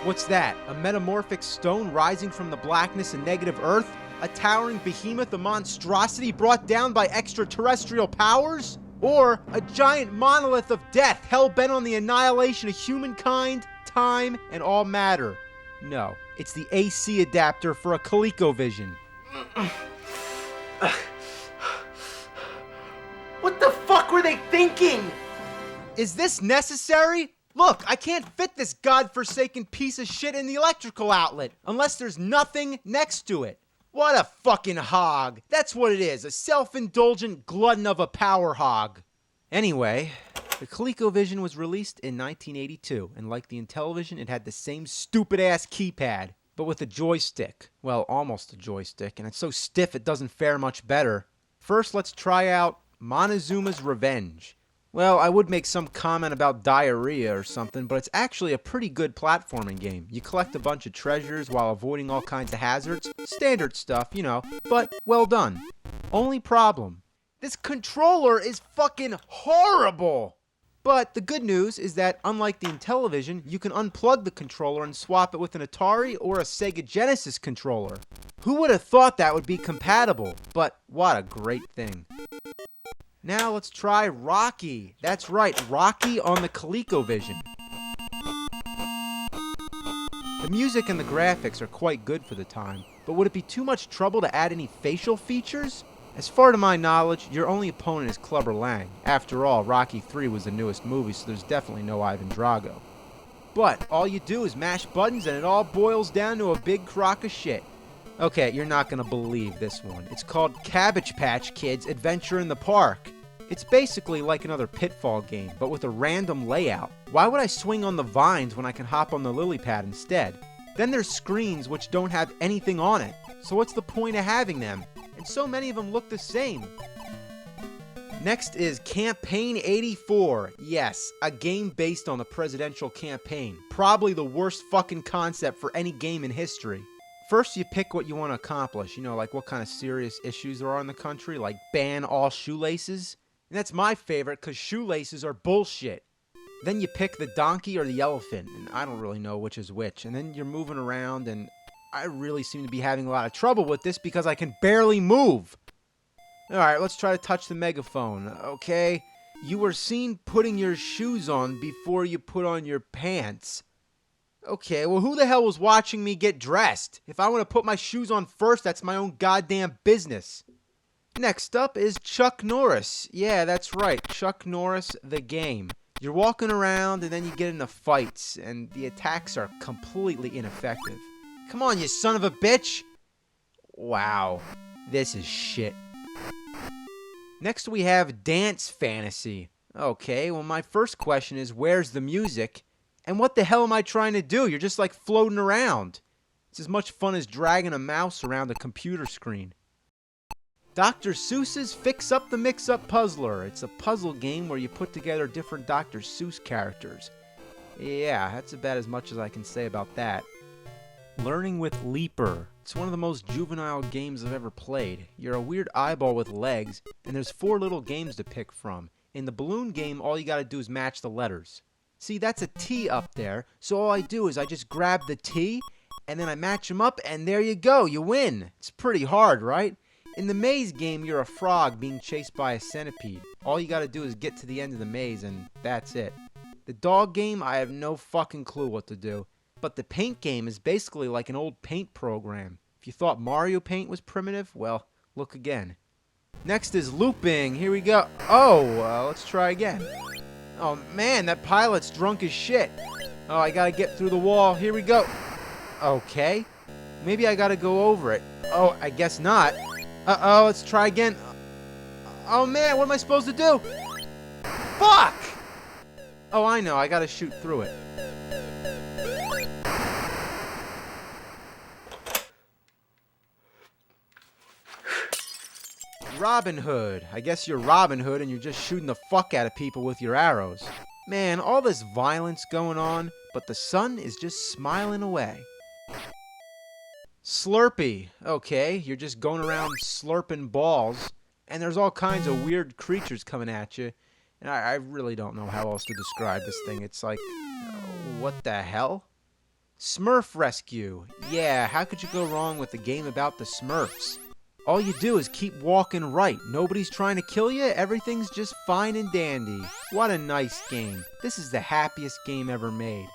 What's that? A metamorphic stone rising from the blackness and negative earth? A towering behemoth, a monstrosity brought down by extraterrestrial powers? Or a giant monolith of death, hell-bent on the annihilation of humankind, time, and all matter? No, it's the AC adapter for a ColecoVision. What the fuck were they thinking? Is this necessary? Look, I can't fit this godforsaken piece of shit in the electrical outlet unless there's nothing next to it. What a fucking hog. That's what it is, a self-indulgent glutton of a power hog. Anyway, the ColecoVision was released in 1982, and like the Intellivision, it had the same stupid-ass keypad, but with a joystick. Well, almost a joystick, and it's so stiff it doesn't fare much better. First, let's try out Montezuma's Revenge. Well, I would make some comment about diarrhea or something, but it's actually a pretty good platforming game. You collect a bunch of treasures while avoiding all kinds of hazards. Standard stuff, you know, but well done. Only problem, this controller is fucking horrible! But the good news is that, unlike the Intellivision, you can unplug the controller and swap it with an Atari or a Sega Genesis controller. Who would have thought that would be compatible? But what a great thing. Now let's try Rocky. That's right, Rocky on the ColecoVision. The music and the graphics are quite good for the time, but would it be too much trouble to add any facial features? As far to my knowledge, your only opponent is Clubber Lang. After all, Rocky 3 was the newest movie, so there's definitely no Ivan Drago. But all you do is mash buttons and it all boils down to a big crock of shit. Okay, you're not gonna believe this one. It's called Cabbage Patch Kids Adventure in the Park. It's basically like another Pitfall game, but with a random layout. Why would I swing on the vines when I can hop on the lily pad instead? Then there's screens which don't have anything on it. So what's the point of having them? And so many of them look the same. Next is Campaign 84. Yes, a game based on the presidential campaign. Probably the worst fucking concept for any game in history. First, you pick what you want to accomplish. You know, like what kind of serious issues there are in the country, like ban all shoelaces. And that's my favorite, because shoelaces are bullshit. Then you pick the donkey or the elephant, and I don't really know which is which. And then you're moving around, and I really seem to be having a lot of trouble with this because I can barely move. Alright, let's try to touch the megaphone, okay? You were seen putting your shoes on before you put on your pants. Okay, well, who the hell was watching me get dressed? If I want to put my shoes on first, that's my own goddamn business. Next up is Chuck Norris. Yeah, that's right, Chuck Norris, the game. You're walking around and then you get into fights, and the attacks are completely ineffective. Come on, you son of a bitch! Wow, this is shit. Next we have Dance Fantasy. Okay, well my first question is, where's the music? And what the hell am I trying to do? You're just like floating around. It's as much fun as dragging a mouse around a computer screen. Dr. Seuss's Fix Up the Mix-Up Puzzler. It's a puzzle game where you put together different Dr. Seuss characters. Yeah, that's about as much as I can say about that. Learning with Leaper. It's one of the most juvenile games I've ever played. You're a weird eyeball with legs, and there's 4 little games to pick from. In the balloon game, all you gotta do is match the letters. See, that's a T up there, so all I do is I just grab the T, and then I match them up, and there you go, you win. It's pretty hard, right? In the maze game, you're a frog being chased by a centipede. All you gotta do is get to the end of the maze, and that's it. The dog game, I have no fucking clue what to do. But the paint game is basically like an old paint program. If you thought Mario Paint was primitive, well, look again. Next is looping. Here we go. Oh, let's try again. Oh man, that pilot's drunk as shit. Oh, I gotta get through the wall. Here we go. Okay. Maybe I gotta go over it. Oh, I guess not. Uh-oh, let's try again. Oh man, what am I supposed to do? Fuck! Oh, I know, I gotta shoot through it. Robin Hood. I guess you're Robin Hood and you're just shooting the fuck out of people with your arrows. Man, all this violence going on, but the sun is just smiling away. Slurpee. Okay, you're just going around slurping balls, and there's all kinds of weird creatures coming at you, and I really don't know how else to describe this thing. It's like, what the hell? Smurf Rescue. Yeah, how could you go wrong with a game about the Smurfs? All you do is keep walking right. Nobody's trying to kill you. Everything's just fine and dandy. What a nice game. This is the happiest game ever made.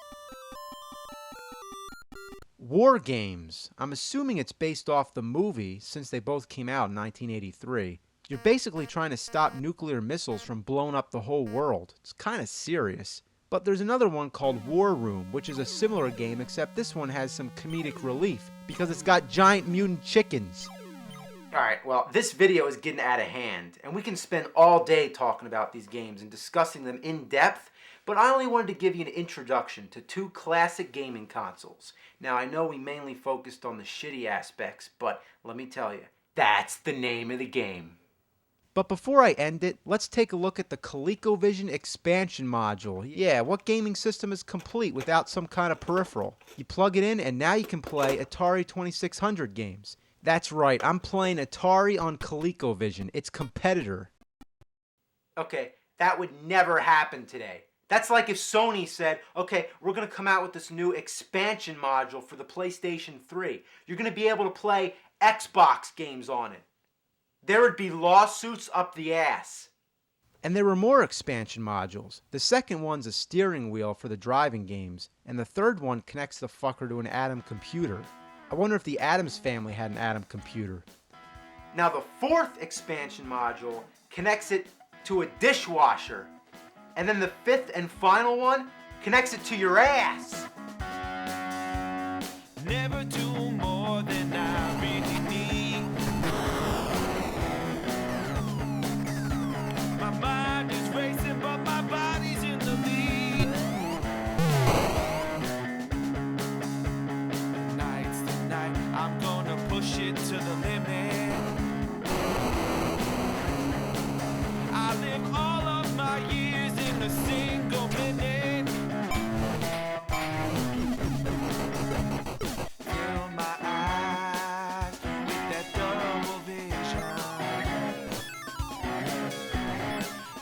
Wargames. I'm assuming it's based off the movie since they both came out in 1983. You're basically trying to stop nuclear missiles from blowing up the whole world. It's kind of serious. But there's another one called War Room, which is a similar game, except this one has some comedic relief because it's got giant mutant chickens. Alright, well, this video is getting out of hand, and we can spend all day talking about these games and discussing them in depth, but I only wanted to give you an introduction to two classic gaming consoles. Now, I know we mainly focused on the shitty aspects, but let me tell you, that's the name of the game. But before I end it, let's take a look at the ColecoVision expansion module. Yeah, what gaming system is complete without some kind of peripheral? You plug it in and now you can play Atari 2600 games. That's right, I'm playing Atari on ColecoVision, its competitor. Okay, that would never happen today. That's like if Sony said, okay, we're going to come out with this new expansion module for the PlayStation 3. You're going to be able to play Xbox games on it. There would be lawsuits up the ass. And there were more expansion modules. The second one's a steering wheel for the driving games, and the third one connects the fucker to an Atom computer. I wonder if the Addams family had an Atom computer. Now the fourth expansion module connects it to a dishwasher. And then the fifth and final one connects it to your ass. Never do more than I really need. My mind is racing, but my body's in the lead. Night's the night, I'm gonna push it to the limit. I live all of my years in a single minute. Fill my eyes with that double vision.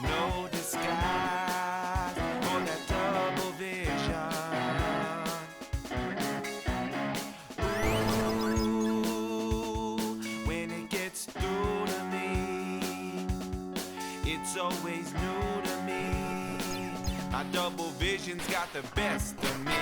No disguise for that double vision. Ooh, when it gets through to me, it's always new to me. My double vision's got the best of me.